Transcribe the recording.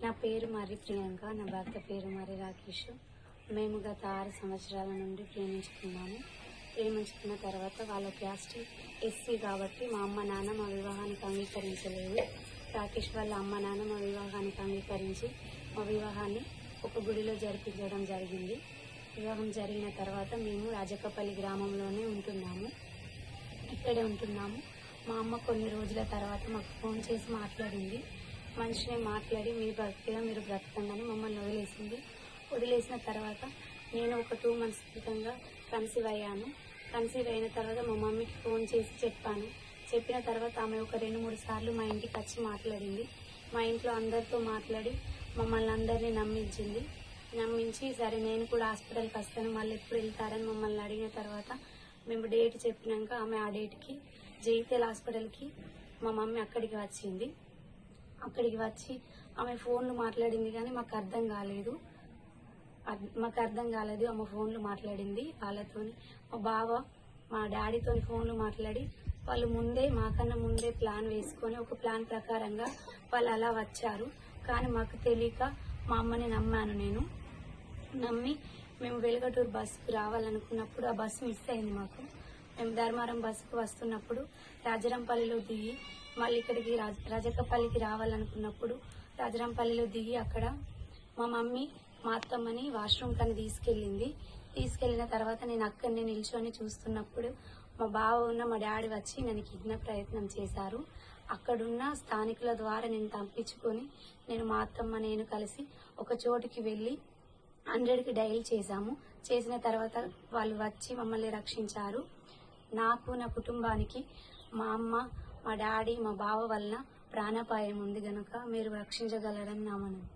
నా పేరు మరి ప్రియాంక, నా భర్త పేరు మరి రాకేష్. మేము గత 6 సంవత్సరాల నుండి ప్రేమించుకున్న తర్వాత వాళ్ళ క్యాస్ట్ ఎస్సీ కాబట్టి మా అమ్మ నాన్న మా వివాహానికి అంగీకరించలేదు. రాకేష్ వాళ్ళ అమ్మ నాన్న మా వివాహానికి అంగీకరించి మా వివాహాన్ని ఒక గుడిలో జరిపించడం జరిగింది. వివాహం జరిగిన తర్వాత మేము రాజకపల్లి గ్రామంలోనే ఇక్కడే ఉంటున్నాము. మా అమ్మ కొన్ని రోజుల తర్వాత మాకు ఫోన్ చేసి మాట్లాడింది. మనిషిని మాట్లాడి మీరు బ్రతకండి మమ్మల్ని వదిలేసిన తర్వాత నేను ఒక 2 months క్రితంగా కన్సీవ్ అయ్యాను. కన్సీవ్ అయిన తర్వాత మా మమ్మీకి ఫోన్ చేసి చెప్పిన తర్వాత ఆమె ఒక 2-3 సార్లు మా ఇంటికి వచ్చి మాట్లాడింది. మా ఇంట్లో అందరితో మాట్లాడి మమ్మల్ని అందరినీ నమ్మించి సరే నేను కూడా హాస్పిటల్కి వస్తాను, మళ్ళీ ఎప్పుడు వెళ్తారని మమ్మల్ని అడిగిన తర్వాత మేము డేట్ చెప్పినాక ఆమె ఆ డేట్కి జైతేల్ హాస్పిటల్కి మా మమ్మీ అక్కడికి వచ్చింది. అక్కడికి వచ్చి ఆమె ఫోన్లు మాట్లాడింది కానీ మాకు అర్థం కాలేదు. ఆమె ఫోన్లు మాట్లాడింది వాళ్ళతోని. మా బావ మా డాడీతో ఫోన్లు మాట్లాడి వాళ్ళు మాకన్నా ముందే ప్లాన్ వేసుకొని ఒక ప్లాన్ ప్రకారంగా వాళ్ళు అలా వచ్చారు. కానీ మాకు తెలియక మా అమ్మని నమ్మాను. నమ్మి మేము వెలుగటూరు బస్సుకు రావాలనుకున్నప్పుడు ఆ బస్సు మిస్ అయింది మాకు. మేము ధర్మారం బస్సుకు వస్తున్నప్పుడు రాజరంపల్లిలో దిగి మళ్ళీ ఇక్కడికి రాజకపల్లికి రావాలనుకున్నప్పుడు రాజరంపల్లిలో దిగి అక్కడ మా మమ్మీ మా అత్తమ్మని వాష్రూమ్ కని తీసుకెళ్లిన తర్వాత నేను అక్కడనే నిల్చొని చూస్తున్నప్పుడు మా బావ మా డాడీ వచ్చి నన్ను కిడ్నాప్ ప్రయత్నం చేశారు. అక్కడున్న స్థానికుల ద్వారా నేను తప్పించుకొని మా అత్తమ్మ నేను కలిసి ఒక చోటుకి వెళ్లి 100కి డయల్ చేసిన తర్వాత వాళ్ళు వచ్చి మమ్మల్ని రక్షించారు. నాకు నా కుటుంబానికి మా అమ్మ మా డాడీ మా బావ వల్ల ప్రాణాపాయం ఉంది గనక మీరు రక్షించగలరని నా మనవి.